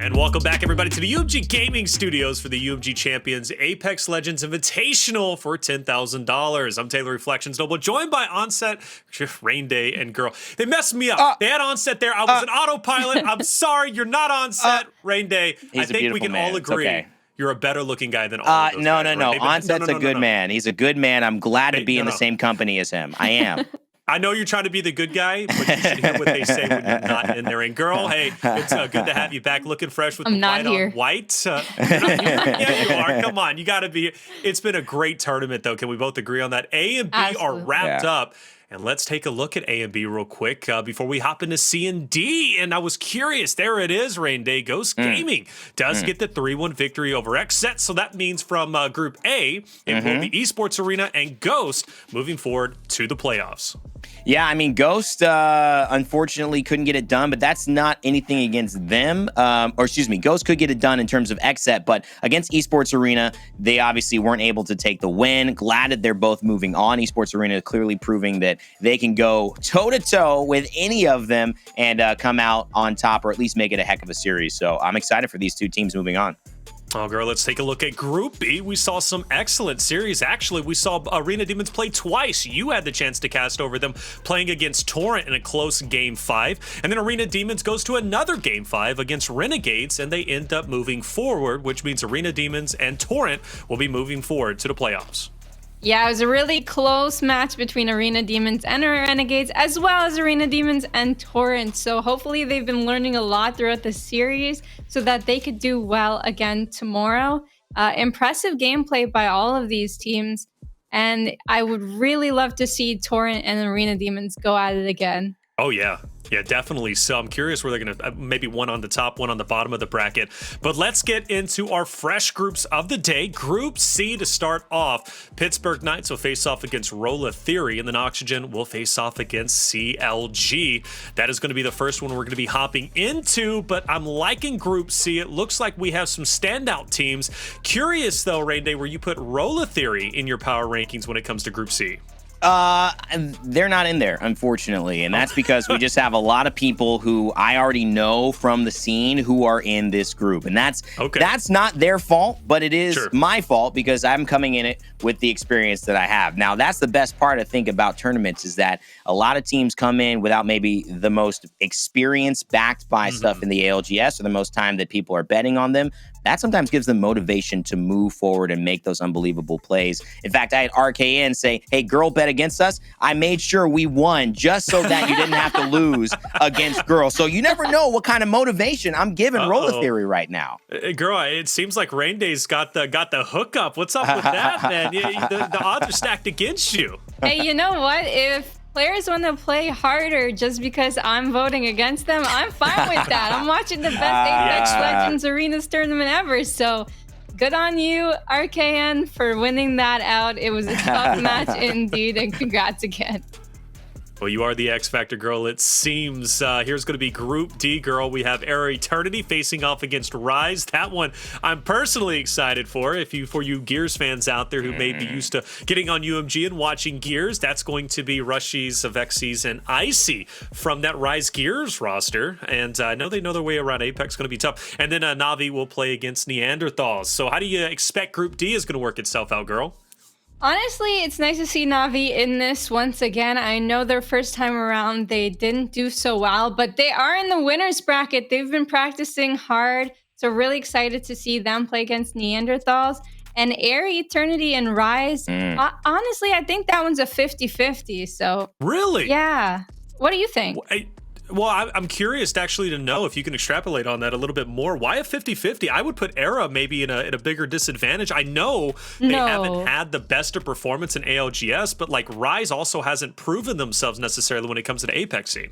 And welcome back, everybody, to the UMG Gaming Studios for the UMG Champions Apex Legends Invitational for $10,000. I'm Taylor Reflections Noble, joined by Onset, Rain Day, and Girl. They messed me up. They had Onset there. I was an autopilot. I'm sorry, you're not Onset, Rain Day. I think we can all agree. You're a better looking guy than all of those No. guys. Onset's a good man. He's a good man. I'm glad to be in the same company as him. I am. I know you're trying to be the good guy, but you should hear what they say when you're not in there. And girl, hey, it's good to have you back, looking fresh with the white on white. Yeah, you are. Come on, you got to be here. It's been a great tournament, though. Can we both agree on that? A and B are wrapped up. And let's take a look at A and B real quick before we hop into C and D. And I was curious. There it is, Rain Day. Ghost Gaming does get the 3-1 victory over XSET. So that means from Group A, it will be Esports Arena and Ghost moving forward to the playoffs. Yeah, I mean, Ghost unfortunately couldn't get it done, but that's not anything against them. Ghost could get it done in terms of XSET, but against Esports Arena, they obviously weren't able to take the win. Glad that they're both moving on. Esports Arena clearly proving that they can go toe-to-toe with any of them and come out on top, or at least make it a heck of a series. So I'm excited for these two teams moving on. Oh, girl, let's take a look at Group B. We saw some excellent series. Actually, we saw Arena Demons play twice. You had the chance to cast over them playing against Torrent in a close Game 5. And then Arena Demons goes to another Game 5 against Renegades, and they end up moving forward, which means Arena Demons and Torrent will be moving forward to the playoffs. Yeah, it was a really close match between Arena Demons and Renegades, as well as Arena Demons and Torrent. So hopefully they've been learning a lot throughout the series so that they could do well again tomorrow. Impressive gameplay by all of these teams. And I would really love to see Torrent and Arena Demons go at it again. Oh, yeah. Yeah, definitely. So I'm curious where they're going to, maybe one on the top, one on the bottom of the bracket. But let's get into our fresh groups of the day. Group C to start off. Pittsburgh Knights will face off against Rolla Theory, and then Oxygen will face off against CLG. That is going to be the first one we're going to be hopping into, but I'm liking Group C. It looks like we have some standout teams. Curious, though, Rain Day, where you put Rolla Theory in your power rankings when it comes to Group C. They're not in there, unfortunately, and that's because we just have a lot of people who I already know from the scene who are in this group, and that's not their fault, but it is my fault because I'm coming in it with the experience that I have. Now, that's the best part I think about tournaments is that a lot of teams come in without maybe the most experience backed by stuff in the ALGS or the most time that people are betting on them. That sometimes gives them motivation to move forward and make those unbelievable plays. In fact, I had RKN say, hey, girl bet against us. I made sure we won just so that you didn't have to lose against girl. So you never know what kind of motivation I'm giving Roller Theory right now. Girl, it seems like Rain Day's got the hookup. What's up with that, man? The odds are stacked against you. Hey, you know what? If players want to play harder just because I'm voting against them, I'm fine with that. I'm watching the best Apex Legends Arenas tournament ever, so good on you, RKN, for winning that out. It was a tough match indeed, and congrats again. Well, you are the X Factor, girl. It seems here's going to be Group D, girl. We have Era Eternity facing off against Rise. That one I'm personally excited for. For you Gears fans out there who may be used to getting on UMG and watching Gears, that's going to be Rushies, Avexies, and Icy from that Rise Gears roster. And I know they know their way around Apex. Going to be tough. And then Navi will play against Neanderthals. So how do you expect Group D is going to work itself out, girl? Honestly, it's nice to see Navi in this once again. I know their first time around, they didn't do so well, but they are in the winner's bracket. They've been practicing hard, so really excited to see them play against Neanderthals. And Air, Eternity, and Rise, honestly, I think that one's a 50-50, so... Really? Yeah. What do you think? Well, I'm curious actually to know if you can extrapolate on that a little bit more. Why a 50-50? I would put Era maybe in a bigger disadvantage. I know they haven't had the best of performance in ALGS, but like Rise also hasn't proven themselves necessarily when it comes to the Apex scene.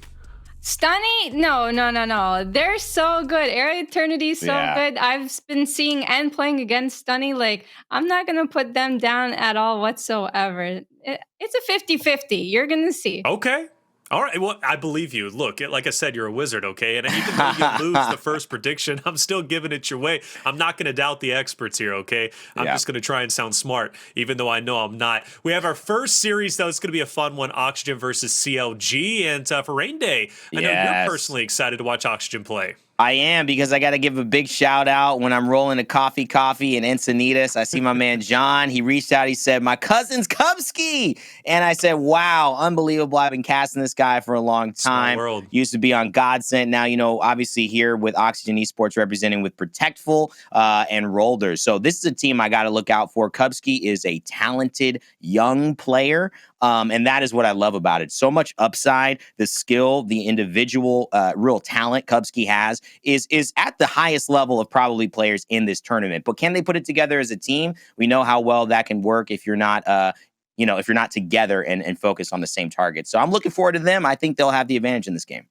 Stunny? No. They're so good. Era Eternity is so good. I've been seeing and playing against Stunny. Like, I'm not going to put them down at all whatsoever. It's a 50-50. You're going to see. Okay. All right, well, I believe you. Look, like I said, you're a wizard, okay? And even though you lose the first prediction, I'm still giving it your way. I'm not going to doubt the experts here, okay? I'm just going to try and sound smart, even though I know I'm not. We have our first series, though. It's going to be a fun one, Oxygen versus CLG. And for Rain Day, I know you're personally excited to watch Oxygen play. I am, because I got to give a big shout out when I'm rolling a coffee in Encinitas. I see my man John. He reached out. He said, my cousin's Cubski. And I said, wow, unbelievable. I've been casting this guy for a long time. Small world. Used to be on Godsent. Now, obviously here with Oxygen Esports representing with Protectful and Rolders. So this is a team I got to look out for. Cubski is a talented young player. And that is what I love about it. So much upside, the skill, the individual real talent Cubski has is at the highest level of probably players in this tournament. But can they put it together as a team? We know how well that can work if you're not if you're not together and focused on the same target. So I'm looking forward to them. I think they'll have the advantage in this game.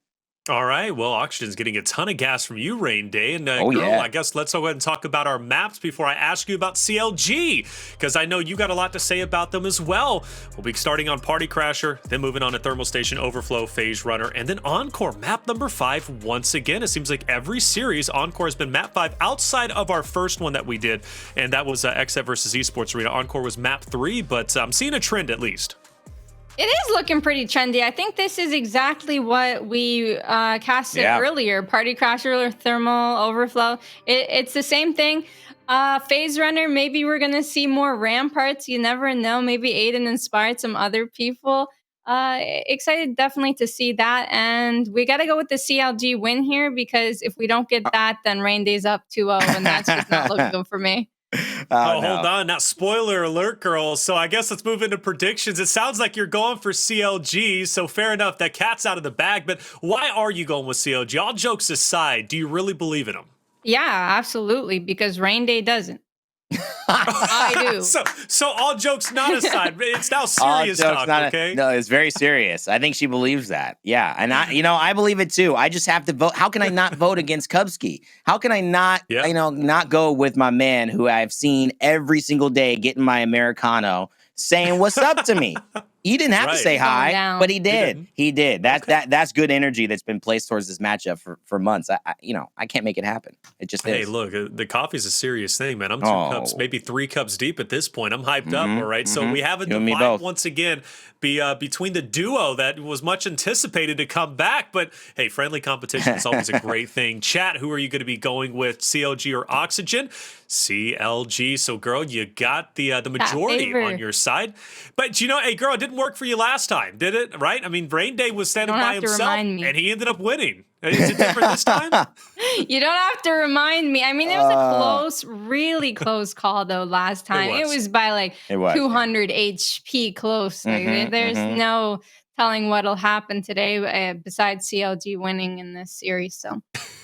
All right. Well, Oxygen's getting a ton of gas from you, Rain Day. And girl, yeah. I guess let's go ahead and talk about our maps before I ask you about CLG, because I know you got a lot to say about them as well. We'll be starting on Party Crasher, then moving on to Thermal Station, Overflow, Phase Runner, and then Encore, map number 5 once again. It seems like every series, Encore has been map 5 outside of our first one that we did, and that was XF versus Esports Arena. Encore was map 3, but I'm seeing a trend at least. It is looking pretty trendy. I think this is exactly what we casted earlier. Party Crasher, Thermal, Overflow. It's the same thing. Phase Runner, maybe we're going to see more Ramparts. You never know. Maybe Aiden inspired some other people. Excited definitely to see that. And we got to go with the CLG win here, because if we don't get that, then Rain Day's up 2-0, and that's just not looking good for me. Hold on. Now, spoiler alert, girls. So I guess let's move into predictions. It sounds like you're going for CLG, so fair enough. That cat's out of the bag. But why are you going with CLG? All jokes aside, do you really believe in them? Yeah, absolutely, because Rain Day doesn't. I do. So all jokes not aside, it's now serious talk, okay? No, it's very serious. I think she believes that. Yeah, and I believe it too. I just have to vote. How can I not vote against Cubski? How can I not, not go with my man who I've seen every single day getting my Americano, saying what's up to me? He didn't have to say hi, but he did. He did. That's good energy that's been placed towards this matchup for months. I can't make it happen. It just is. Hey, look, the coffee's a serious thing, man. I'm 2 cups, maybe 3 cups deep at this point. I'm hyped up, all right? So we have a divide once again between the duo that was much anticipated to come back. But hey, friendly competition is always a great thing. Chat, who are you going to be going with, CLG or Oxygen? CLG. So, girl, you got the majority on your side. But, hey, girl, it didn't work for you last time, did it? Right? I mean, Rain Day was standing by himself, and he ended up winning. Is it different this time? You don't have to remind me. I mean, it was a really close call, though, last time. It was by, like, 200 HP close. There's no telling what'll happen today besides CLG winning in this series, so...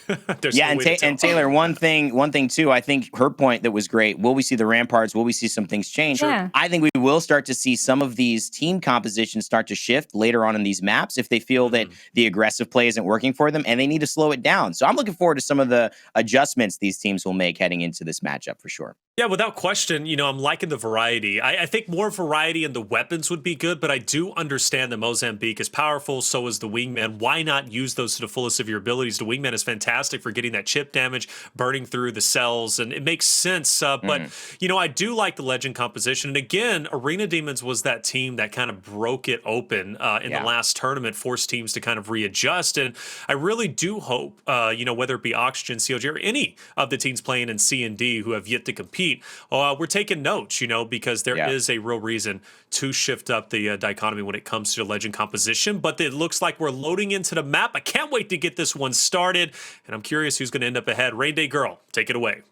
and Taylor, one thing too, I think her point that was great. Will we see the Ramparts? Will we see some things change? Yeah. I think we will start to see some of these team compositions start to shift later on in these maps if they feel that the aggressive play isn't working for them and they need to slow it down. So I'm looking forward to some of the adjustments these teams will make heading into this matchup for sure. Yeah, without question, I'm liking the variety. I think more variety in the weapons would be good, but I do understand that Mozambique is powerful, so is the Wingman. Why not use those to the fullest of your abilities? The Wingman is fantastic for getting that chip damage, burning through the cells, and it makes sense. But, I do like the Legend composition. And again, Arena Demons was that team that kind of broke it open in the last tournament, forced teams to kind of readjust. And I really do hope, whether it be Oxygen, CLG, or any of the teams playing in C and D who have yet to compete, we're taking notes, because there is a real reason to shift up the dichotomy when it comes to the Legend composition. But it looks like we're loading into the map. I can't wait to get this one started. And I'm curious who's going to end up ahead. Rain Day Girl, take it away.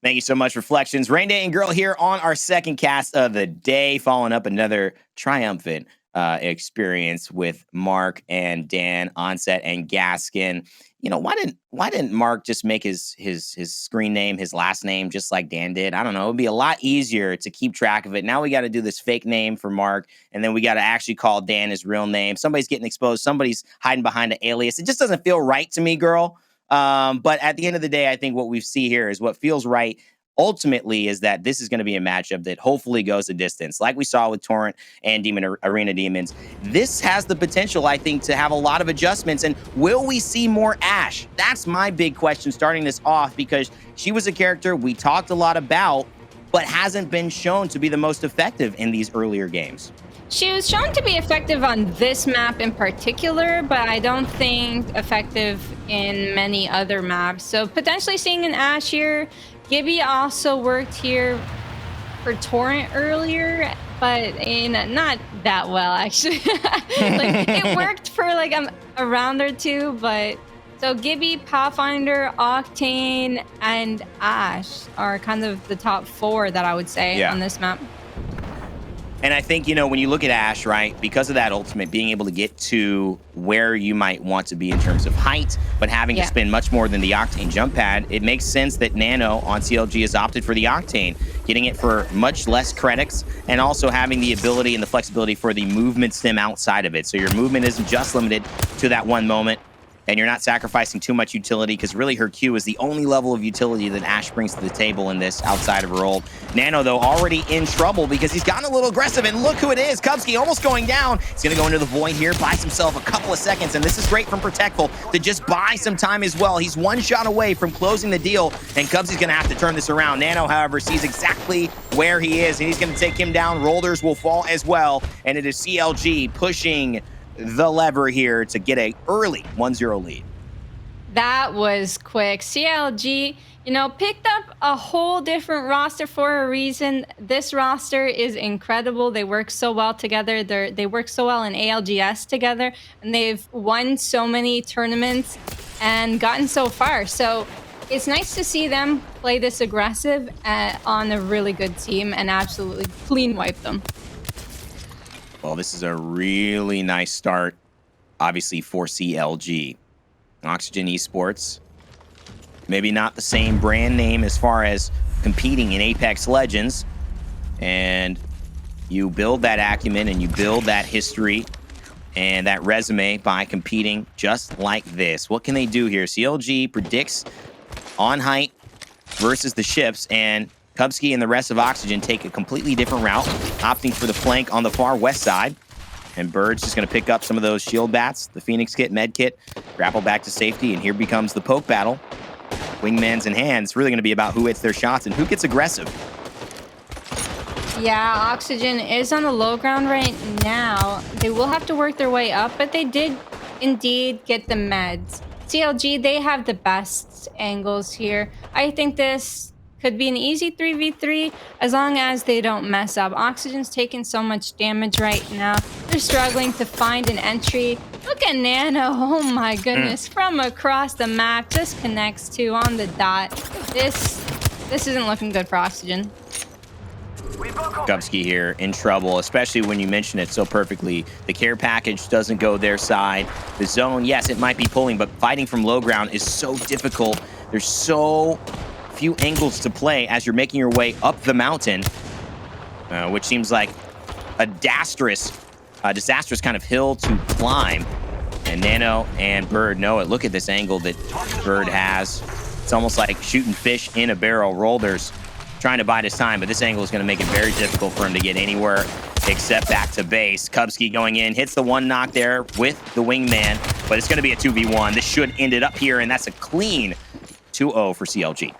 Thank you so much, Reflections. Rain Day and Girl here on our second cast of the day, following up another triumphant experience with Mark and Dan, Onset and Gaskin. Why didn't Mark just make his screen name, his last name, just like Dan did? I don't know. It'd be a lot easier to keep track of it. Now we got to do this fake name for Mark, and then we got to actually call Dan his real name. Somebody's getting exposed. Somebody's hiding behind an alias. It just doesn't feel right to me, girl. But at the end of the day, I think what we see here is what feels right. Ultimately, is that this is going to be a matchup that hopefully goes a distance. Like we saw with Torrent and Arena Demons, this has the potential, I think, to have a lot of adjustments. And will we see more Ash? That's my big question starting this off, because she was a character we talked a lot about, but hasn't been shown to be the most effective in these earlier games. She was shown to be effective on this map in particular, but I don't think effective in many other maps. So potentially seeing an Ashe here. Gibby also worked here for Torrent earlier, but not that well, actually. Like, it worked for like a round or two, but so Gibby, Pathfinder, Octane, and Ashe are kind of the top 4 that I would say on this map. And I think, you know, when you look at Ashe, right, because of that ultimate, being able to get to where you might want to be in terms of height, but having to spend much more than the Octane jump pad, it makes sense that Nano on CLG has opted for the Octane, getting it for much less credits, and also having the ability and the flexibility for the movement stem outside of it. So your movement isn't just limited to that one moment, and you're not sacrificing too much utility, because really her Q is the only level of utility that Ashe brings to the table in this outside of her ult. Nano, though, already in trouble because he's gotten a little aggressive, and look who it is. Cubski almost going down. He's going to go into the void here, buys himself a couple of seconds, and this is great from Protectful to just buy some time as well. He's one shot away from closing the deal, and Cubski's going to have to turn this around. Nano, however, sees exactly where he is, and he's going to take him down. Rolders will fall as well, and it is CLG pushing the lever here to get a early 1-0 lead. That was quick. CLG, you know, picked up a whole different roster for a reason. This roster is incredible. They work so well together. They work so well in ALGS together, and they've won so many tournaments and gotten so far. So it's nice to see them play this aggressive on a really good team and absolutely clean wipe them. Well, this is a really nice start, obviously, for CLG. Oxygen Esports, maybe not the same brand name as far as competing in Apex Legends, and you build that acumen and you build that history and that resume by competing just like this. What can they do here? CLG predicts on height versus the ships, and Cubski and the rest of Oxygen take a completely different route, opting for the flank on the far west side. And Bird's just going to pick up some of those shield bats, the Phoenix kit, med kit, grapple back to safety, and here becomes the poke battle. Wingmans in hand. It's really going to be about who hits their shots and who gets aggressive. Yeah, Oxygen is on the low ground right now. They will have to work their way up, but they did indeed get the meds. CLG, they have the best angles here. I think this could be an easy 3v3 as long as they don't mess up. Oxygen's taking so much damage right now. They're struggling to find an entry. Look at Nano. Oh my goodness. From across the map, just connects to on the dot. This isn't looking good for Oxygen. Cubski here in trouble, especially when you mention it so perfectly. The care package doesn't go their side. The zone, yes, it might be pulling, but fighting from low ground is so difficult. There's so few angles to play as you're making your way up the mountain, which seems like a disastrous kind of hill to climb. And Nano and Bird know it. Look at this angle that Bird has. It's almost like shooting fish in a barrel. Rolders trying to bide his time, but this angle is going to make it very difficult for him to get anywhere except back to base. Cubski going in, hits the one knock there with the wingman, but it's going to be a 2v1. This should end it up here, and that's a clean 2-0 for CLG.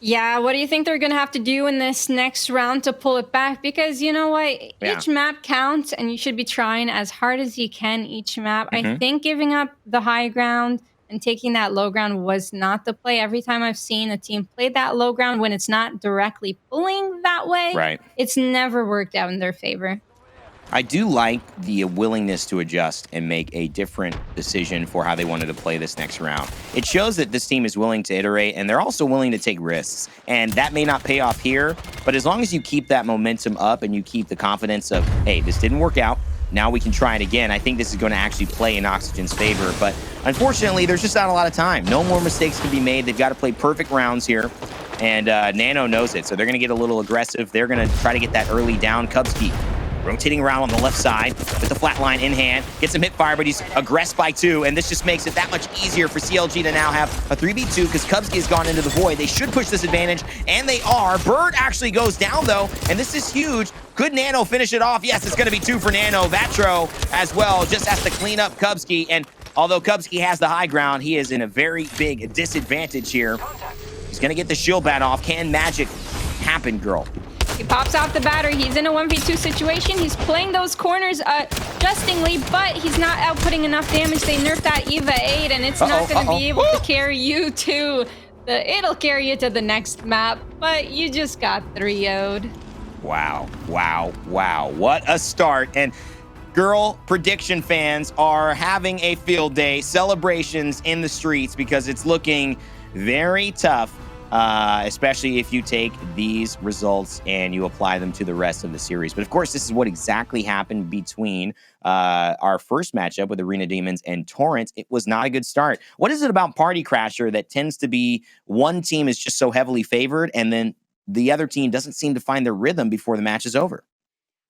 Yeah, what do you think they're going to have to do in this next round to pull it back? Because you know what? Each map counts, and you should be trying as hard as you can each map. I think giving up the high ground and taking that low ground was not the play. Every time I've seen a team play that low ground when it's not directly pulling that way, it's never worked out in their favor. I do like the willingness to adjust and make a different decision for how they wanted to play this next round. It shows that this team is willing to iterate, and they're also willing to take risks. And that may not pay off here, but as long as you keep that momentum up and you keep the confidence of, hey, this didn't work out, now we can try it again, I think this is going to actually play in Oxygen's favor. But unfortunately, there's just not a lot of time. No more mistakes can be made. They've got to play perfect rounds here. And Nano knows it, so they're going to get a little aggressive. They're going to try to get that early down. Cubski rotating around on the left side with the flat line in hand. Gets some hip fire, but he's aggressed by 2, and this just makes it that much easier for CLG to now have a 3v2 because Cubski has gone into the void. They should push this advantage, and they are. Bird actually goes down, though, and this is huge. Could Nano finish it off? Yes, it's going to be 2 for Nano. Vatroh as well just has to clean up Cubski, and although Cubski has the high ground, he is in a very big disadvantage here. He's going to get the shield bat off. Can magic happen, girl? He pops off the battery. He's in a 1v2 situation. He's playing those corners adjustingly, but he's not outputting enough damage. They nerfed that Eva 8, and it's not going to be able to carry you to it'll carry you to the next map, but you just got 3-0'd. Wow, wow, wow. What a start. And girl, prediction fans are having a field day, celebrations in the streets, because it's looking very tough, especially if you take these results and you apply them to the rest of the series. But of course, this is what exactly happened between our first matchup with Arena Demons and Torrent. It was not a good start. What is it about Party Crasher that tends to be one team is just so heavily favored and then the other team doesn't seem to find their rhythm before the match is over?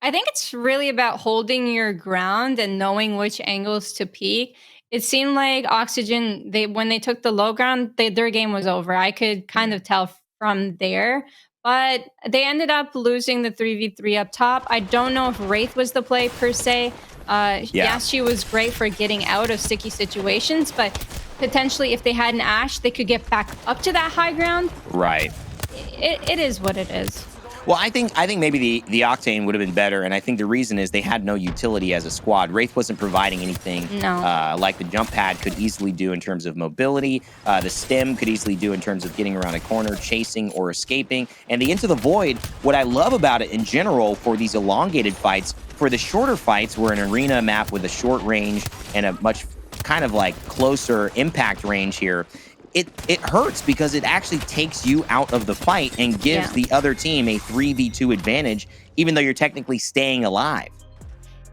I think it's really about holding your ground and knowing which angles to peek. It seemed like Oxygen, when they took the low ground, their game was over. I could kind of tell from there. But they ended up losing the 3v3 up top. I don't know if Wraith was the play per se. Yeah, she was great for getting out of sticky situations, but potentially if they had an Ashe, they could get back up to that high ground. Right. It is what it is. Well, I think maybe the Octane would have been better, and I think the reason is they had no utility as a squad. Wraith wasn't providing anything like the jump pad could easily do in terms of mobility. The stem could easily do in terms of getting around a corner, chasing, or escaping. And the Into the Void, what I love about it in general for these elongated fights, for the shorter fights where an arena map with a short range and a much kind of like closer impact range here, it hurts because it actually takes you out of the fight and gives the other team a 3v2 advantage, even though you're technically staying alive.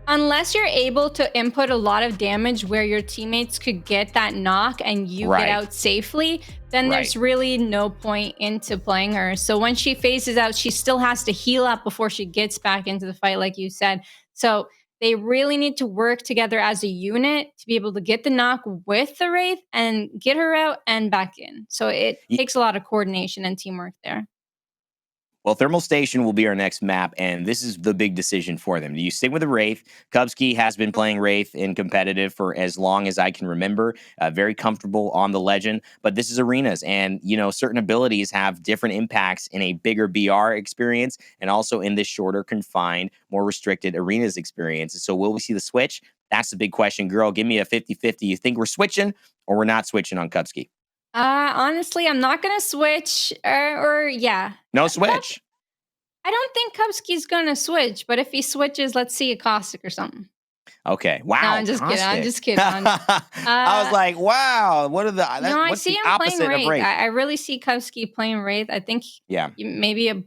Unless you're able to input a lot of damage where your teammates could get that knock and you get out safely, then there's really no point into playing her. So when she phases out, she still has to heal up before she gets back into the fight, like you said. So they really need to work together as a unit to be able to get the knock with the Wraith and get her out and back in. So it takes a lot of coordination and teamwork there. Well, Thermal Station will be our next map, and this is the big decision for them. Do you stick with the Wraith? Cubski has been playing Wraith in competitive for as long as I can remember. Very comfortable on the Legend, but this is arenas, and you know certain abilities have different impacts in a bigger BR experience, and also in this shorter, confined, more restricted arenas experience. So will we see the switch? That's the big question. Girl, give me a 50-50. You think we're switching or we're not switching on Cubski? Honestly, I'm not gonna switch. No switch. I don't think Cubski's gonna switch, but if he switches, let's see a Caustic or something. Okay. Wow. No, I'm just kidding. I'm just kidding. I was like, wow. What are the? I see him playing Wraith. I really see Cubski playing Wraith. I think maybe a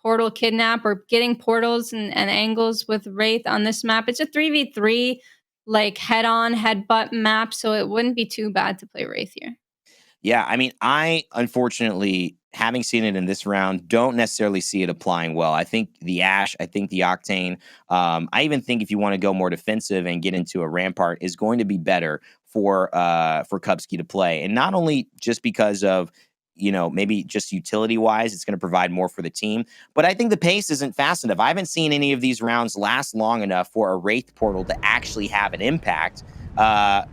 portal kidnap or getting portals and angles with Wraith on this map. It's a 3v3, like head-on, headbutt map, so it wouldn't be too bad to play Wraith here. Yeah, I mean, I unfortunately, having seen it in this round, don't necessarily see it applying well. I think the Ashe, I think the Octane, I even think if you want to go more defensive and get into a Rampart is going to be better for Cubski to play. And not only just because of, you know, maybe just utility-wise, it's going to provide more for the team, but I think the pace isn't fast enough. I haven't seen any of these rounds last long enough for a Wraith portal to actually have an impact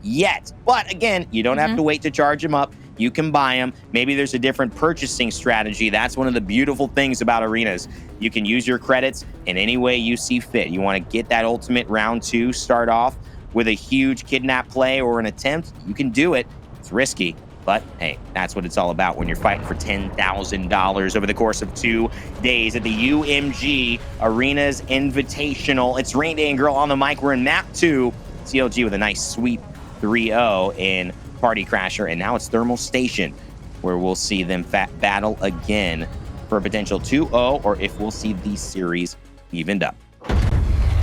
yet. But again, you don't have to wait to charge them up. You can buy them. Maybe there's a different purchasing strategy. That's one of the beautiful things about arenas. You can use your credits in any way you see fit. You want to get that ultimate round 2, start off with a huge kidnap play or an attempt. You can do it. It's risky, but hey, that's what it's all about when you're fighting for $10,000 over the course of 2 days at the UMG Arenas Invitational. It's Rain Day and Girl on the mic. We're in map 2. CLG with a nice sweep 3-0 in Party Crasher, and now it's Thermal Station, where we'll see them battle again for a potential 2-0, or if we'll see the series evened up.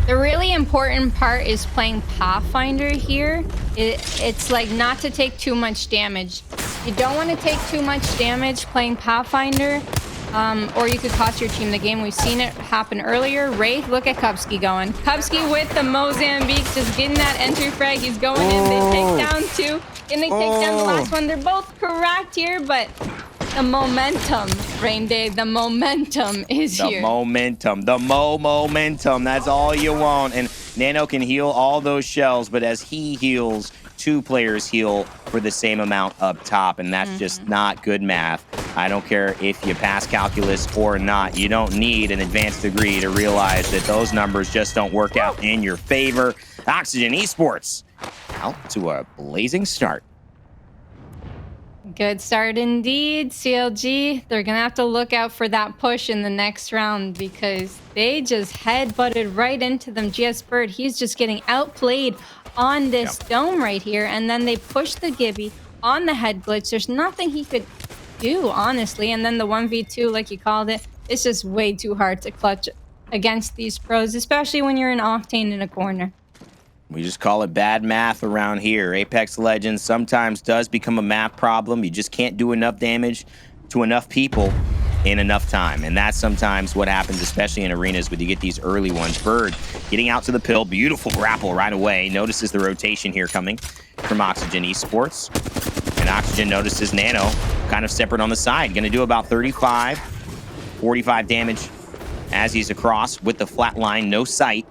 The really important part is playing Pathfinder here. It's like not to take too much damage. You don't want to take too much damage playing Pathfinder, or you could cost your team the game. We've seen it happen earlier. Wraith, look at Cubski going. Cubski with the Mozambique, just getting that entry frag. He's going in. They take down 2, and they take down the last one. They're both correct here, but the momentum, Rain Day, the momentum is here. The momentum, the momentum. That's all you want. And Nano can heal all those shells, but as he heals, 2 players heal for the same amount up top, and that's just not good math I don't care if you pass calculus or not. You don't need an advanced degree to realize that those numbers just don't work out in your favor. Oxygen Esports out to a blazing start. Good start indeed, CLG. They're going to have to look out for that push in the next round because they just headbutted right into them. GSBird, he's just getting outplayed on this dome right here. And then they pushed the Gibby on the head glitch. There's nothing he could do, honestly. And then the 1v2, like you called it, it's just way too hard to clutch against these pros, especially when you're an Octane in a corner. We just call it bad math around here. Apex Legends sometimes does become a math problem. You just can't do enough damage to enough people in enough time. And that's sometimes what happens, especially in arenas when you get these early ones. Bird getting out to the pill. Beautiful grapple right away. Notices the rotation here coming from Oxygen Esports. And Oxygen notices Nano kind of separate on the side. Going to do about 35, 45 damage as he's across with the flat line, no sight.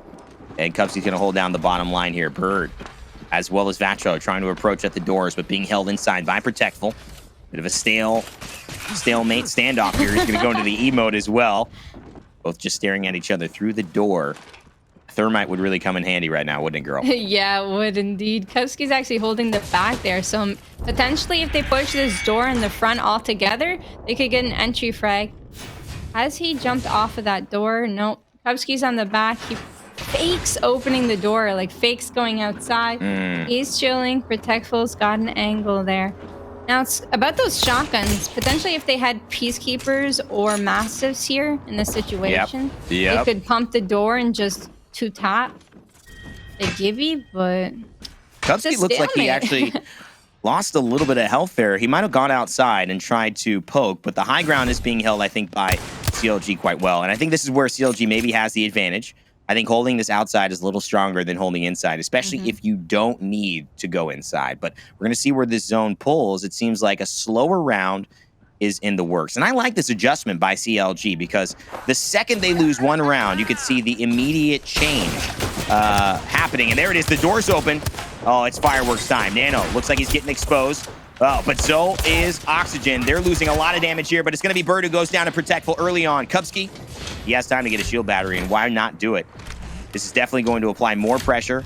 And Cubski's going to hold down the bottom line here. Bird, as well as Vatroh, trying to approach at the doors, but being held inside by Protectful. Bit of a stalemate standoff here. He's going to go into the E mode as well. Both just staring at each other through the door. Thermite would really come in handy right now, wouldn't it, girl? Yeah, it would indeed. Cubski's actually holding the back there. So potentially if they push this door in the front altogether, they could get an entry frag. Has he jumped off of that door? Nope. Cubski's on the back. He fakes opening the door, like fakes going outside. He's chilling. Protectful's got an angle there. Now it's about those shotguns. Potentially if they had peacekeepers or mastiffs here in this situation, they could pump the door and just two-tap the Gibby, but Cubski looks like he actually lost a little bit of health there. He might have gone outside and tried to poke, but the high ground is being held, I think, by CLG quite well. And I think this is where CLG maybe has the advantage. I think holding this outside is a little stronger than holding inside, especially if you don't need to go inside. But we're going to see where this zone pulls. It seems like a slower round is in the works. And I like this adjustment by CLG because the second they lose one round, you could see the immediate change happening. And there it is. The door's open. Oh, it's fireworks time. Nano looks like he's getting exposed. Oh, but so is Oxygen. They're losing a lot of damage here, but it's going to be Bird who goes down to Protectful early on. Cubski, he has time to get a shield battery, and why not do it? This is definitely going to apply more pressure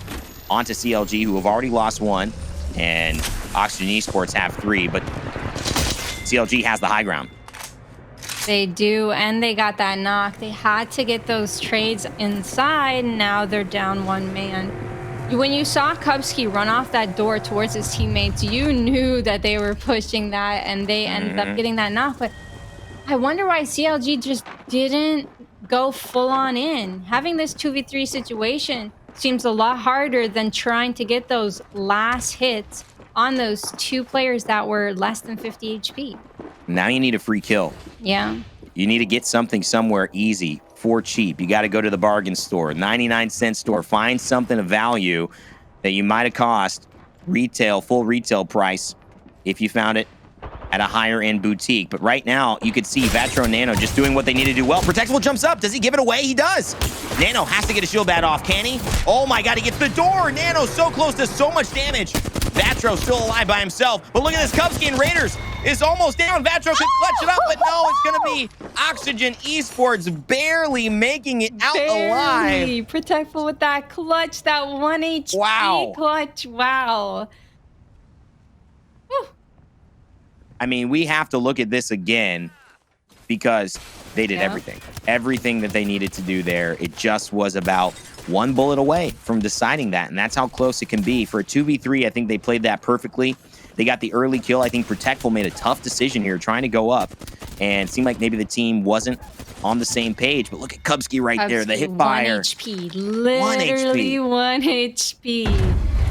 onto CLG, who have already lost one, and Oxygen Esports have 3, but CLG has the high ground. They do, and they got that knock. They had to get those trades inside. Now they're down one man. When you saw Cubski run off that door towards his teammates, you knew that they were pushing that, and they ended up getting that knock. But I wonder why CLG just didn't go full on in. Having this 2v3 situation seems a lot harder than trying to get those last hits on those 2 players that were less than 50 HP. Now you need a free kill. Yeah. You need to get something somewhere easy for cheap. You got to go to the bargain store, 99-cent store, find something of value that you might have cost retail, full retail price if you found it at a higher end boutique. But right now, you could see Vatroh and Nano just doing what they need to do well. Protectful jumps up. Does he give it away? He does. Nano has to get a shield bat off. Can he? Oh my God, he gets the door. Nano so close to so much damage. Vatroh still alive by himself. But look at this, Cubski and Raiders is almost down. Vatroh could clutch it up, but no, it's going to be Oxygen Esports barely making it out alive. Protectful with that clutch, that 1 HP clutch. Wow. Whew. I mean, we have to look at this again because they did everything that they needed to do there. It just was about one bullet away from deciding that, and that's how close it can be. For a 2v3, I think they played that perfectly. They got the early kill. I think Protectful made a tough decision here, trying to go up, and it seemed like maybe the team wasn't on the same page. But look at Cubski right there, the hip fire. 1 HP, literally 1 HP.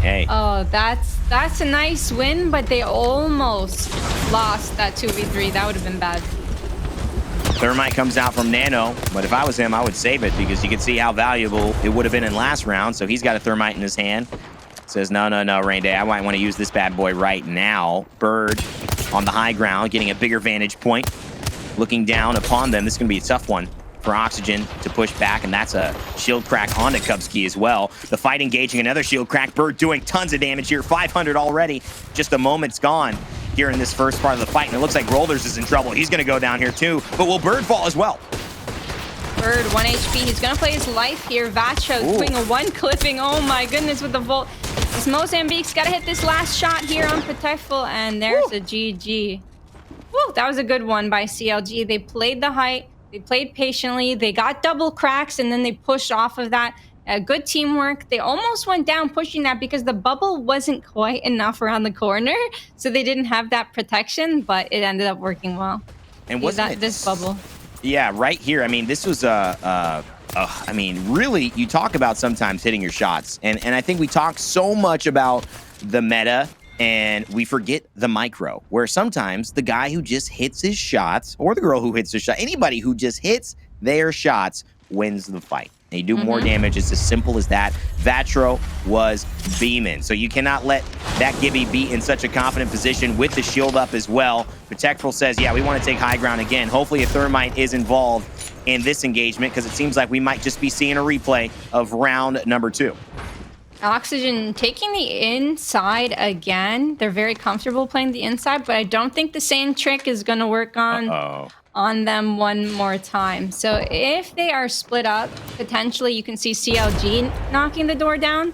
Hey. Oh, that's a nice win, but they almost lost that 2v3. That would have been bad. Thermite comes out from Nano, but if I was him, I would save it because you can see how valuable it would have been in last round. So he's got a Thermite in his hand. Says, no, Rain Day, I might want to use this bad boy right now. Bird on the high ground, getting a bigger vantage point. Looking down upon them. This is going to be a tough one for Oxygen to push back, and that's a shield crack onto Cubski as well. The fight engaging, another shield crack. Bird doing tons of damage here. 500 already. Just a moment's gone. here in this first part of the fight. And it looks like Rolders is in trouble. He's going to go down here too. But will Bird fall as well? Bird, 1 HP. He's going to play his life here. Vatroh doing a 1 clipping. Oh my goodness with the Volt. This Mozambique's got to hit this last shot here on Protectful. And there's a GG. Woo, that was a good one by CLG. They played the height. They played patiently. They got double cracks, and then they pushed off of that. Good teamwork. They almost went down pushing that because the bubble wasn't quite enough around the corner, so they didn't have that protection, but it ended up working well. And wasn't it this bubble? Yeah, right here. I mean, this was I mean, really, you talk about sometimes hitting your shots, and I think we talk so much about the meta, and we forget the micro, where sometimes the guy who just hits his shots, or the girl who hits his shot, anybody who just hits their shots wins the fight. They do more damage. It's as simple as that. Vatroh was beaming. So you cannot let that Gibby be in such a confident position with the shield up as well. Protectful says, yeah, we want to take high ground again. Hopefully a Thermite is involved in this engagement because it seems like we might just be seeing a replay of round number 2. Oxygen taking the inside again. They're very comfortable playing the inside, but I don't think the same trick is going to work on them one more time. So if they are split up, potentially you can see CLG knocking the door down.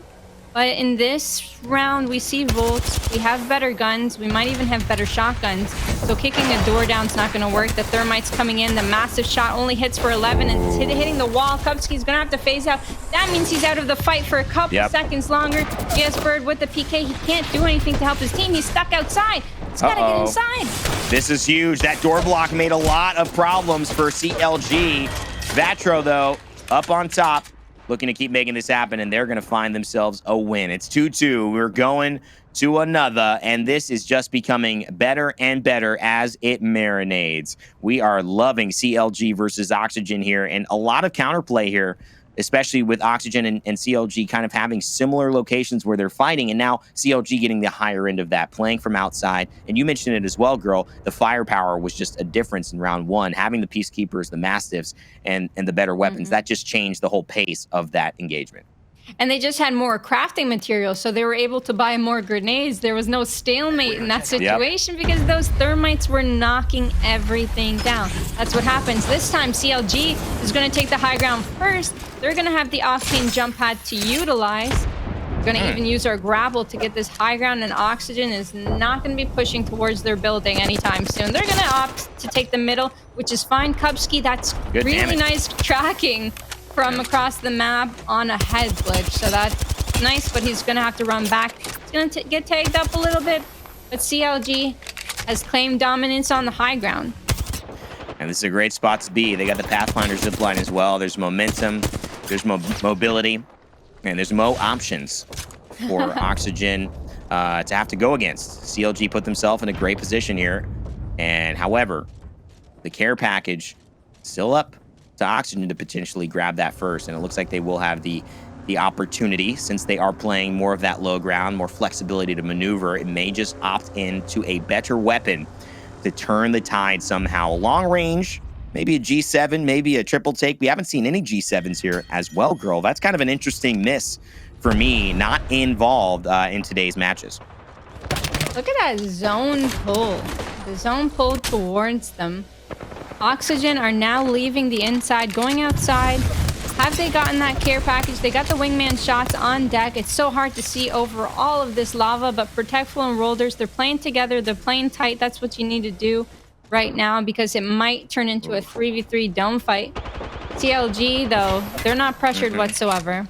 But in this round, we see Volts. We have better guns. We might even have better shotguns. So kicking a door down is not going to work. The Thermite's coming in. The massive shot only hits for 11 and it's hitting the wall. Cubski's going to have to phase out. That means he's out of the fight for a couple seconds longer. GSBird with the PK. He can't do anything to help his team. He's stuck outside. He's got to get inside. This is huge. That door block made a lot of problems for CLG. Vatroh, though, up on top, looking to keep making this happen, and they're going to find themselves a win. It's 2-2. We're going to another, and this is just becoming better and better as it marinades. We are loving CLG versus Oxygen here, and a lot of counterplay here, especially with Oxygen and CLG kind of having similar locations where they're fighting, and now CLG getting the higher end of that, playing from outside. And you mentioned it as well, girl. The firepower was just a difference in round 1. Having the Peacekeepers, the Mastiffs, and the better weapons, that just changed the whole pace of that engagement. And they just had more crafting materials, so they were able to buy more grenades. There was no stalemate in that situation because those Thermites were knocking everything down. That's what happens. This time, CLG is going to take the high ground first. They're going to have the Octane jump pad to utilize. They're going to even use our grapple to get this high ground, and Oxygen is not going to be pushing towards their building anytime soon. They're going to opt to take the middle, which is fine. Cubski, that's really nice tracking from across the map on a head glitch, so that's nice, but he's gonna have to run back. He's gonna get tagged up a little bit, but CLG has claimed dominance on the high ground. And this is a great spot to be. They got the Pathfinder zipline as well. There's momentum, there's mobility, and there's options for Oxygen to have to go against. CLG put themselves in a great position here, and however, the care package still up to Oxygen to potentially grab that first, and it looks like they will have the opportunity, since they are playing more of that low ground, more flexibility to maneuver. It may just opt into a better weapon to turn the tide somehow. Long range, maybe a G7, maybe a triple take. We haven't seen any G7s here as well, girl. That's kind of an interesting miss for me, not involved in today's matches. Look at that zone pull. The zone pull towards them. Oxygen are now leaving the inside, going outside. Have they gotten that care package? They got the wingman shots on deck. It's so hard to see over all of this lava, but Protectful and Rolders, they're playing together. They're playing tight. That's what you need to do right now because it might turn into a 3v3 dome fight. CLG, though, they're not pressured whatsoever.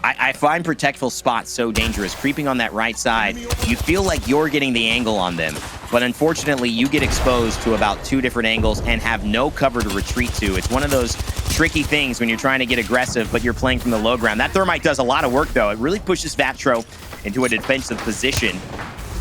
I find Protectful spots so dangerous. Creeping on that right side, you feel like you're getting the angle on them. But unfortunately, you get exposed to about 2 different angles and have no cover to retreat to. It's one of those tricky things when you're trying to get aggressive, but you're playing from the low ground. That Thermite does a lot of work, though. It really pushes Vatroh into a defensive position.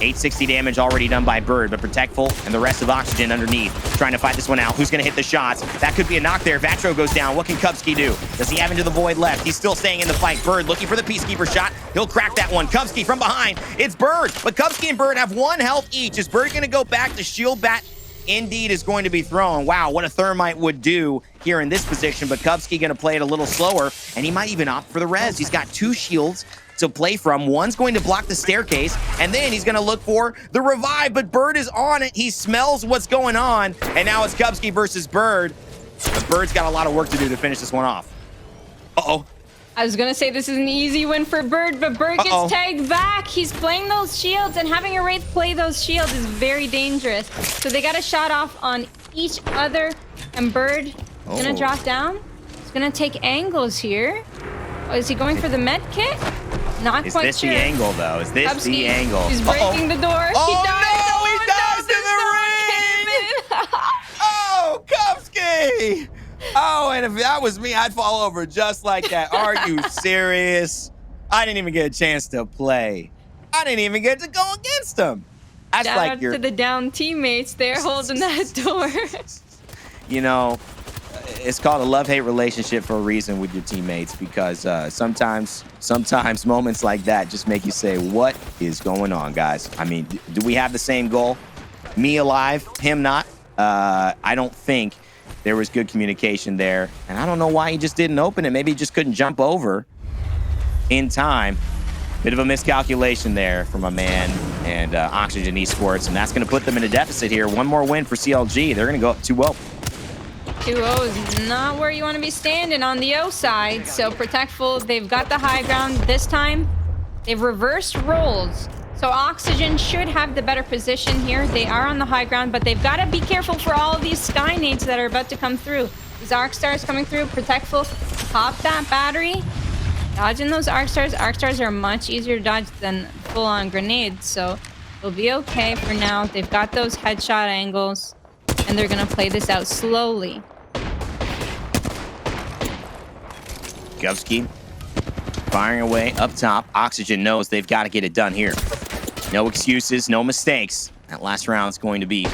860 damage already done by Bird, but Protectful and the rest of Oxygen underneath trying to fight this one out. Who's going to hit the shots? That could be a knock there. Vatroh goes down. What can Cubski do? Does he have Into the Void left? He's still staying in the fight. Bird looking for the Peacekeeper shot. He'll crack that one. Cubski from behind. It's Bird, but Cubski and Bird have 1 health each. Is Bird going to go back? The shield bat indeed is going to be thrown. Wow, what a Thermite would do here in this position, but Cubski going to play it a little slower, and he might even opt for the res. He's got 2 shields to play from. One's going to block the staircase, and then he's going to look for the revive, but Bird is on it. He smells what's going on, and now it's Cubski versus Bird. But Bird's got a lot of work to do to finish this one off. Uh-oh. I was gonna say this is an easy win for Bird, but Bird gets tagged back. He's playing those shields, and having a Wraith play those shields is very dangerous. So they got a shot off on each other, and Bird is gonna drop down. He's gonna take angles here. Oh, is he going for the med kit? Not quite sure. Is this the angle, though? Is this Cubski, the angle? He's breaking the door. Oh, he dies. no! He dies in the ring! Oh, Cubski! Oh, and if that was me, I'd fall over just like that. Are you serious? I didn't even get a chance to play. I didn't even get to go against him. That's Shout like out to the down teammates. They're holding that door. You know, it's called a love-hate relationship for a reason with your teammates, because sometimes moments like that just make you say, what is going on, guys? I mean, do we have the same goal? Me alive, him not? I don't think there was good communication there, and I don't know why he just didn't open it. Maybe he just couldn't jump over in time. Bit of a miscalculation there from a man and Oxygen Esports, and that's going to put them in a deficit here. One more win for CLG. They're going to go up 2-0. 2-0 is not where you want to be standing on the O side. So Protectful, they've got the high ground this time. They've reversed roles. So Oxygen should have the better position here. They are on the high ground, but they've got to be careful for all of these sky nades that are about to come through. These arc stars coming through. Protectful, pop that battery. Dodging those arc stars. Arc stars are much easier to dodge than full-on grenades, so they'll be okay for now. They've got those headshot angles, and they're going to play this out slowly. Cubski firing away up top. Oxygen knows they've got to get it done here. No excuses, no mistakes. That last round's going to be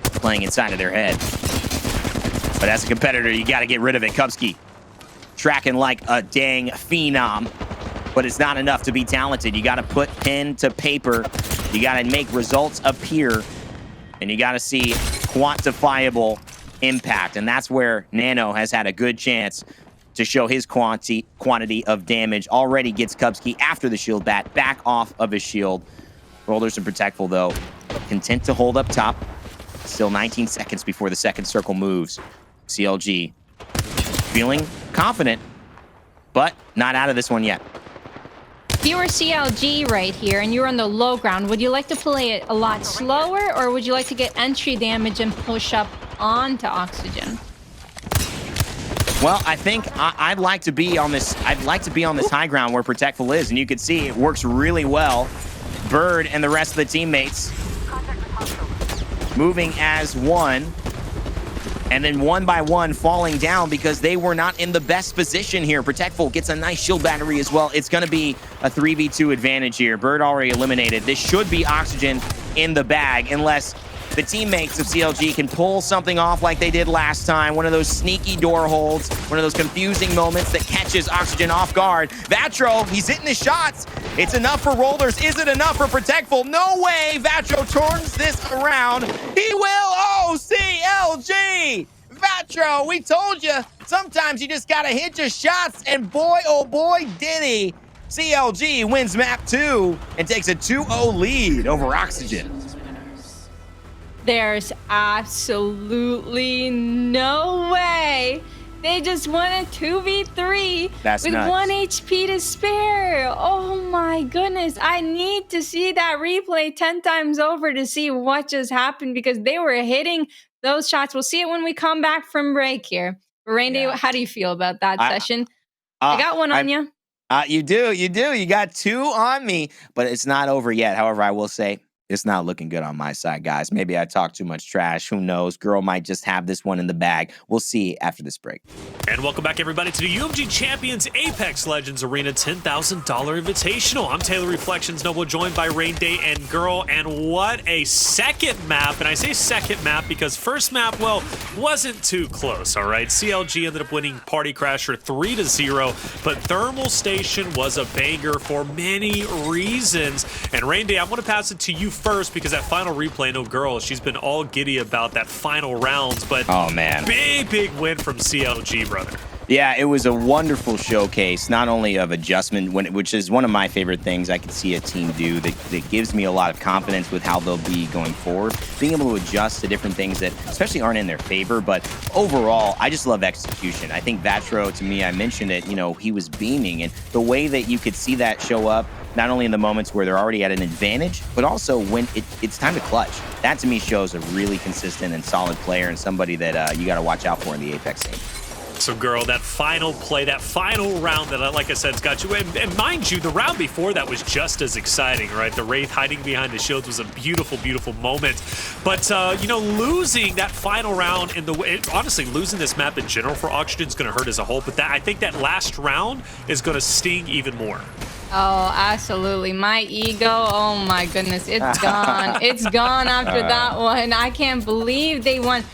playing inside of their head. But as a competitor, you got to get rid of it. Cubski tracking like a dang phenom, but it's not enough to be talented. You got to put pen to paper. You got to make results appear, and you got to see quantifiable impact. And that's where Nano has had a good chance to show his quantity of damage. Already gets Cubski after the shield bat back off of his shield. Rolders and Protectful, though, content to hold up top. Still 19 seconds before the second circle moves. CLG feeling confident, but not out of this one yet. If you were CLG right here and you were on the low ground, would you like to play it a lot slower, or would you like to get entry damage and push up onto Oxygen? Well, I think I'd like to be on this. I'd like to be on this high ground where Protectful is, and you can see it works really well. Bird and the rest of the teammates moving as one, and then one by one falling down because they were not in the best position here. Protectful gets a nice shield battery as well. It's going to be a 3v2 advantage here. Bird already eliminated. This should be Oxygen in the bag unless the teammates of CLG can pull something off like they did last time. One of those sneaky door holds, one of those confusing moments that catches Oxygen off guard. Vatroh, he's hitting his shots. It's enough for Rolders. Is it enough for Protectful? No way. Vatroh turns this around. He will. Oh, CLG. Vatroh, we told you. Sometimes you just got to hit your shots, and boy, oh boy, did he. CLG wins map 2 and takes a 2-0 lead over Oxygen. There's absolutely no way they just won a 2v3 with nuts. 1 HP to spare. Oh my goodness. I need to see that replay 10 times over to see what just happened, because they were hitting those shots. We'll see it when we come back from break here. Randy, how do you feel about that session? I got one on you. You do. You got 2 on me, but it's not over yet. However, I will say, it's not looking good on my side, guys. Maybe I talk too much trash. Who knows? Girl might just have this one in the bag. We'll see after this break. And welcome back, everybody, to the UMG Champions Apex Legends Arena $10,000 Invitational. I'm Taylor Reflections Noble, joined by Rain Day and Girl. And what a second map. And I say second map because first map, well, wasn't too close, all right? CLG ended up winning Party Crasher 3-0, but Thermal Station was a banger for many reasons. And Rain Day, I want to pass it to you first, because that final replay, no Girl, she's been all giddy about that final rounds, but oh man, big win from CLG, brother. Yeah, it was a wonderful showcase, not only of adjustment, which is one of my favorite things I could see a team do that gives me a lot of confidence with how they'll be going forward. Being able to adjust to different things that especially aren't in their favor, but overall, I just love execution. I think Vatroh, to me, I mentioned it, he was beaming, and the way that you could see that show up, not only in the moments where they're already at an advantage, but also when it's time to clutch. That, to me, shows a really consistent and solid player and somebody that you got to watch out for in the Apex scene. So, girl, that final play, that final round that, like I said, has got you. And mind you, the round before that was just as exciting, right? The Wraith hiding behind the shields was a beautiful, beautiful moment. But, losing that final round, honestly, losing this map in general for Oxygen is going to hurt as a whole. But I think that last round is going to sting even more. Oh, absolutely. My ego, oh my goodness, it's gone. It's gone after that one. I can't believe they won.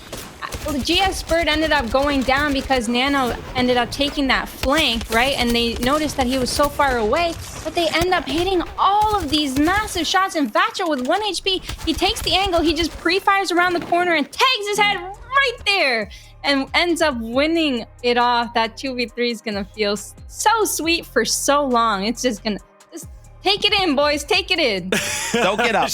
GSBird ended up going down because Nano ended up taking that flank, right? And they noticed that he was so far away, but they end up hitting all of these massive shots. And Vatroh with 1 HP, he takes the angle, he just pre-fires around the corner and tags his head right there and ends up winning it off. That 2v3 is gonna feel so sweet for so long. It's just gonna take it in, boys. Take it in. Don't get up.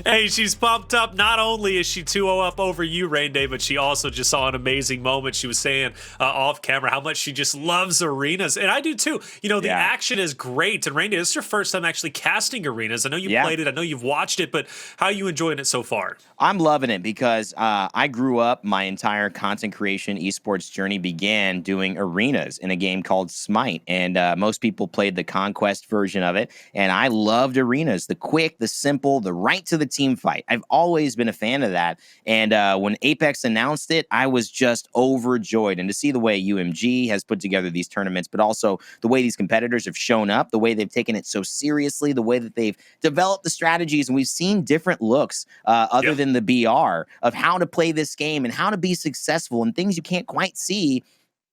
Hey, she's pumped up. Not only is she 2-0 up over you, Rain Day, but she also just saw an amazing moment. She was saying off camera how much she just loves arenas. And I do too. The action is great. And Rain Day, this is your first time actually casting arenas. I know you played it. I know you've watched it, but how are you enjoying it so far? I'm loving it because I grew up, my entire content creation esports journey began doing arenas in a game called Smite. And most people played the Conquest version of it. And I loved arenas, the quick, the simple, the right to the team fight. I've always been a fan of that. And when Apex announced it, I was just overjoyed. And to see the way UMG has put together these tournaments, but also the way these competitors have shown up, the way they've taken it so seriously, the way that they've developed the strategies, and we've seen different looks other than the BR of how to play this game and how to be successful and things you can't quite see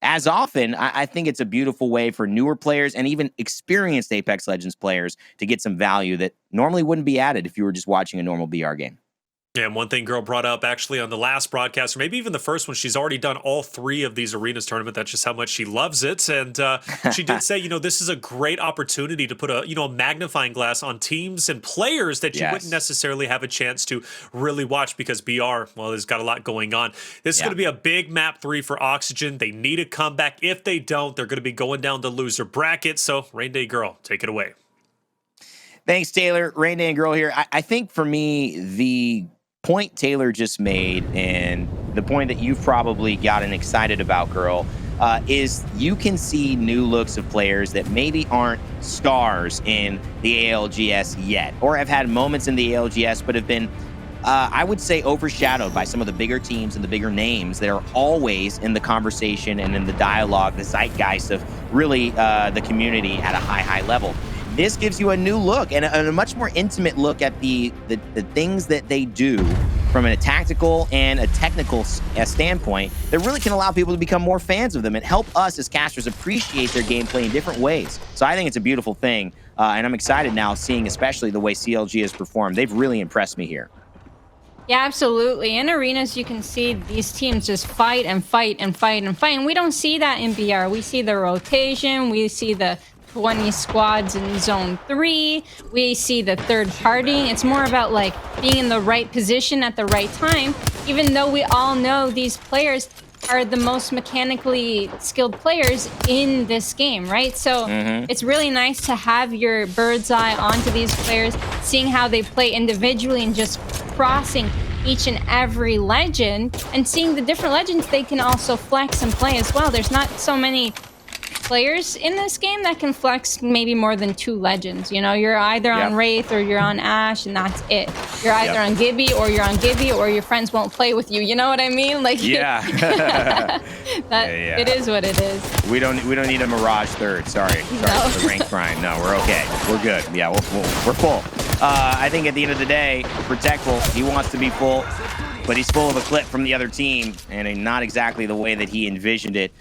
as often. I think it's a beautiful way for newer players and even experienced Apex Legends players to get some value that normally wouldn't be added if you were just watching a normal BR game. Yeah, and one thing girl brought up actually on the last broadcast, or maybe even the first one, she's already done all 3 of these arenas tournament. That's just how much she loves it. And she did say, this is a great opportunity to put a magnifying glass on teams and players that you wouldn't necessarily have a chance to really watch because BR, well, there's got a lot going on. This is going to be a big map 3 for Oxygen. They need a comeback. If they don't, they're going to be going down the loser bracket. So Rain Day girl, take it away. Thanks, Taylor. Rain Day girl here. I think for me, the point Taylor just made and the point that you've probably gotten excited about, girl, is you can see new looks of players that maybe aren't stars in the ALGS yet or have had moments in the ALGS but have been, I would say, overshadowed by some of the bigger teams and the bigger names that are always in the conversation and in the dialogue, the zeitgeist of really the community at a high level. This gives you a new look and a much more intimate look at the things that they do from a tactical and a technical standpoint that really can allow people to become more fans of them and help us as casters appreciate their gameplay in different ways. So I think it's a beautiful thing, and I'm excited now seeing especially the way CLG has performed. They've really impressed me here. Yeah, absolutely. In arenas, you can see these teams just fight and fight and fight and fight. And we don't see that in BR. We see the rotation. We see the 20 squads in zone 3. We see the third party. It's more about like being in the right position at the right time, even though we all know these players are the most mechanically skilled players in this game, right? So it's really nice to have your bird's eye onto these players, seeing how they play individually and just crossing each and every legend and seeing the different legends they can also flex and play as well. There's not so many players in this game that can flex maybe more than 2 legends. You're either on Wraith or you're on Ashe, and that's it. You're either on Gibby or you're on Gibby, or your friends won't play with you. You know what I mean? Like, it is what it is. We don't need a Mirage third. Sorry for the ranked grind. No, we're okay. We're good. Yeah, we're full. I think at the end of the day, Protectful, he wants to be full, but he's full of a clip from the other team, and not exactly the way that he envisioned it.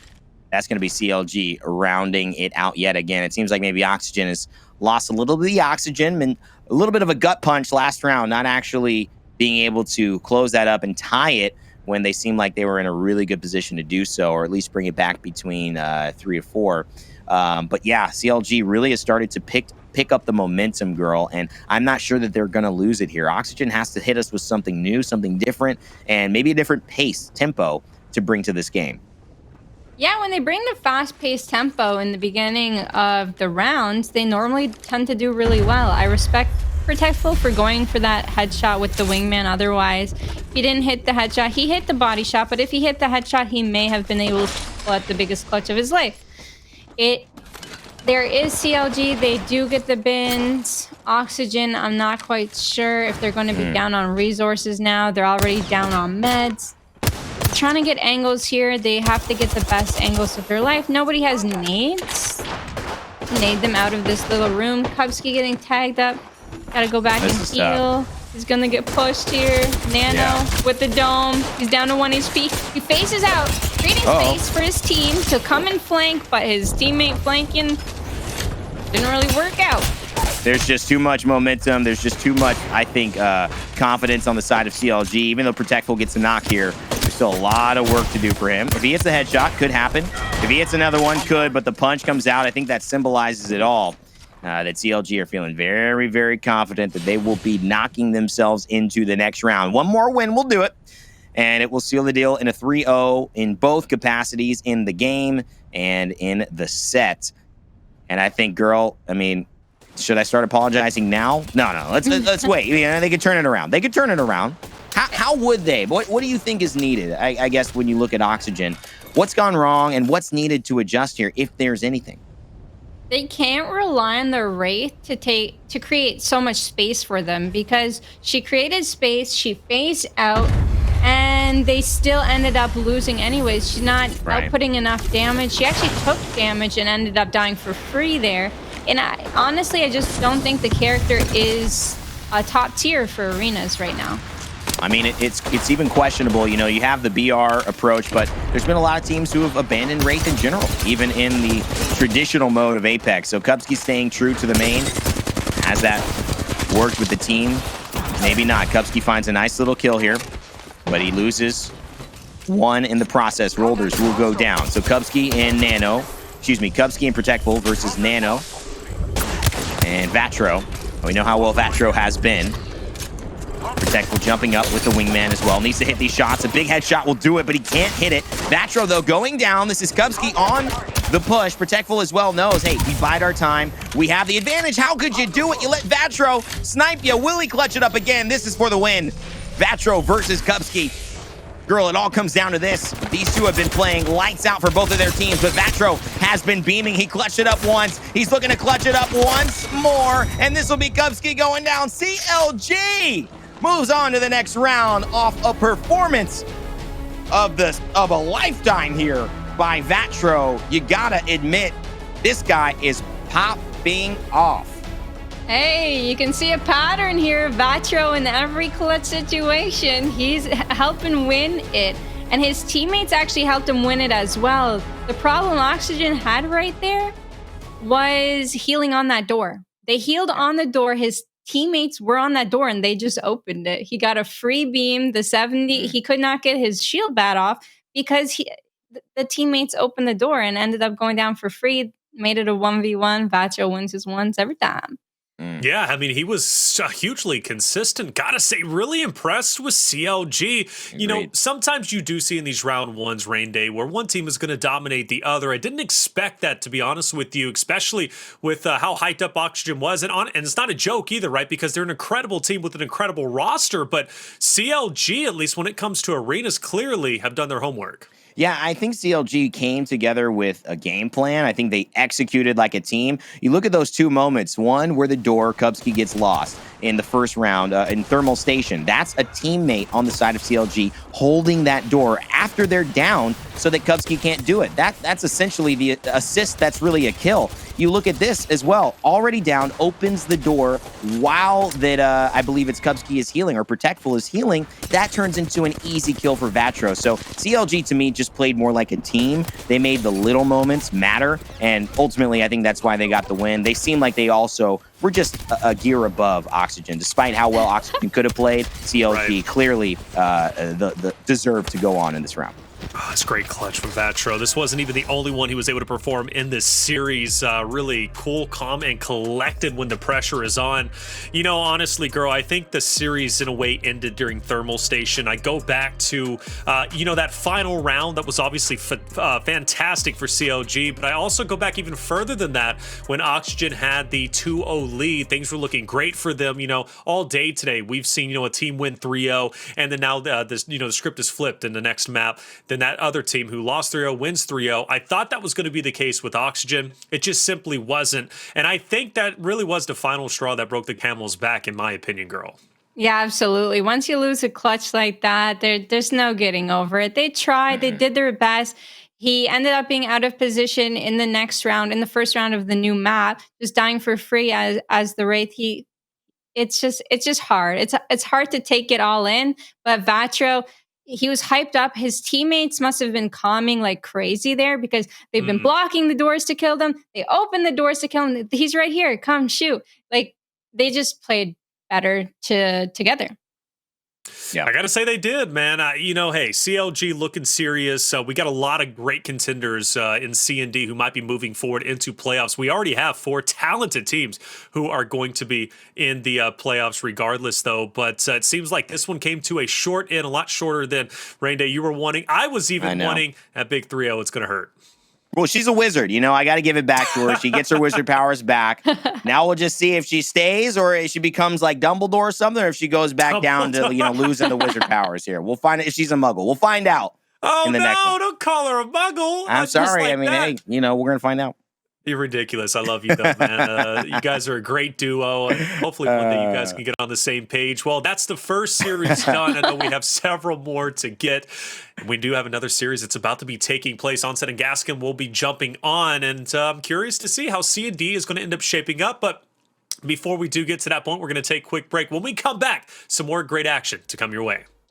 That's going to be CLG rounding it out yet again. It seems like maybe Oxygen has lost a little bit of the oxygen and a little bit of a gut punch last round, not actually being able to close that up and tie it when they seemed like they were in a really good position to do so, or at least bring it back between 3 or 4. But yeah, CLG really has started to pick up the momentum, girl, and I'm not sure that they're going to lose it here. Oxygen has to hit us with something new, something different, and maybe a different pace, tempo to bring to this game. Yeah, when they bring the fast-paced tempo in the beginning of the rounds, they normally tend to do really well. I respect Protectful for going for that headshot with the wingman. Otherwise, he didn't hit the headshot. He hit the body shot, but if he hit the headshot, he may have been able to pull out the biggest clutch of his life. There is CLG. They do get the bins. Oxygen, I'm not quite sure if they're going to be down on resources now. They're already down on meds. Trying to get angles here. They have to get the best angles of their life. Nobody has nades. Nade them out of this little room. Cubski getting tagged up. Gotta go back and heal. He's gonna get pushed here. Nano with the dome. He's down to 1 HP. He faces out, creating space for his team to come and flank, but his teammate flanking didn't really work out. There's just too much momentum. There's just too much, I think, confidence on the side of CLG. Even though Protectful gets a knock here, there's still a lot of work to do for him. If he hits the headshot, could happen. If he hits another one, could, but the punch comes out. I think that symbolizes it all. That CLG are feeling very, very confident that they will be knocking themselves into the next round. One more win will do it, and it will seal the deal in a 3-0 in both capacities, in the game and in the set. And I think, girl, I mean, should I start apologizing now? No. Let's wait. You know, they could turn it around. They could turn it around. How would they? What do you think is needed? I guess when you look at Oxygen, what's gone wrong and what's needed to adjust here, if there's anything? They can't rely on the Wraith to create so much space for them, because she created space, she phased out, and they still ended up losing anyways. She's not outputting enough damage. She actually took damage and ended up dying for free there. And honestly, I just don't think the character is a top tier for arenas right now. I mean, it's even questionable. You know, you have the BR approach, but there's been a lot of teams who have abandoned Wraith in general, even in the traditional mode of Apex. So Cubski staying true to the main. Has that worked with the team? Maybe not. Cubski finds a nice little kill here, but he loses one in the process. Rolders will go down. So Cubski and Cubski and Protectful versus Nano and Vatroh. We know how well Vatroh has been. Protectful jumping up with the wingman as well. Needs to hit these shots. A big headshot will do it, but he can't hit it. Vatroh, though, going down. This is Cubski on the push. Protectful as well knows, hey, we bide our time. We have the advantage. How could you do it? You let Vatroh snipe you. Will he clutch it up again? This is for the win. Vatroh versus Cubski. Girl, it all comes down to this. These two have been playing lights out for both of their teams, but Vatroh has been beaming. He clutched it up once. He's looking to clutch it up once more, and this will be Cubski going down. CLG moves on to the next round off a performance of a lifetime here by Vatroh. You gotta admit, this guy is popping off. Hey, you can see a pattern here. Vatroh in every clutch situation, he's helping win it. And his teammates actually helped him win it as well. The problem Oxygen had right there was healing on that door. They healed on the door. His teammates were on that door and they just opened it. He got a free beam, the 70. He could not get his shield bat off because the teammates opened the door and ended up going down for free. Made it a 1v1. Vatroh wins his ones every time. Yeah, I mean, he was hugely consistent. Gotta say, really impressed with CLG. You know, sometimes you do see in these round ones, Rain Day, where one team is going to dominate the other. I didn't expect that, to be honest with you, especially with how hyped up Oxygen was. And it's not a joke either, right? Because they're an incredible team with an incredible roster. But CLG, at least when it comes to arenas, clearly have done their homework. Yeah, I think CLG came together with a game plan. I think they executed like a team. You look at those two moments. One where the door, Cubski gets lost in the first round in Thermal Station. That's a teammate on the side of CLG holding that door after they're down so that Cubski can't do it. That's essentially the assist that's really a kill. you look at this as well. Already down, opens the door while that I believe it's Cubski is healing or Protectful is healing. That turns into an easy kill for Vatroh. So CLG to me just played more like a team. They made the little moments matter, and ultimately I think that's why they got the win. They seem like they also were just a gear above Oxygen. Despite how well Oxygen could have played, CLG clearly deserved to go on in this round. Oh, that's great clutch from Vatroh. This wasn't even the only one he was able to perform in this series. Really cool, calm, and collected when the pressure is on. You know, honestly, girl, I think the series in a way ended during Thermal Station. I go back to, you know, that final round that was obviously fantastic for CLG, but I also go back even further than that when Oxygen had the 2-0 lead. Things were looking great for them. You know, all day today, we've seen, you know, a team win 3-0, and then now this, you know, the script is flipped in the next map. Then that other team who lost 3-0 wins 3-0. I thought that was going to be the case with Oxygen. It just simply wasn't. And I think that really was the final straw that broke the camel's back, in my opinion, girl. Yeah, absolutely. Once you lose a clutch like that, there's no getting over it. They tried, they did their best. He ended up being out of position in the next round, in the first round of the new map, just dying for free as the Wraith. It's just hard. It's hard to take it all in. But Vatroh, he was hyped up. His teammates must have been calming like crazy there because they've been blocking the doors to kill them. They opened the doors to kill him. He's right here. Come shoot. Like, they just played better together. Yeah, I got to say they did, man. You know, hey, CLG looking serious. We got a lot of great contenders in C&D who might be moving forward into playoffs. We already have 4 talented teams who are going to be in the playoffs regardless, though. But it seems like this one came to a short end, a lot shorter than Rain Day you were wanting. I was even wanting at Big 3-0. It's going to hurt. Well, she's a wizard. You know, I got to give it back to her. She gets her wizard powers back. Now we'll just see if she stays or if she becomes like Dumbledore or something, or if she goes back down to, you know, losing the wizard powers here. We'll find out if she's a muggle. We'll find out. Oh, no, don't call her a muggle. I'm sorry. Like I mean, hey, you know, we're going to find out. You're ridiculous. I love you, though, man. You guys are a great duo. Hopefully one day you guys can get on the same page. Well, that's the first series done. I know we have several more to get. We do have another series that's about to be taking place. Onset and Gaskin will be jumping on, and I'm curious to see how C&D is going to end up shaping up. But before we do get to that point, we're going to take a quick break. When we come back, some more great action to come your way.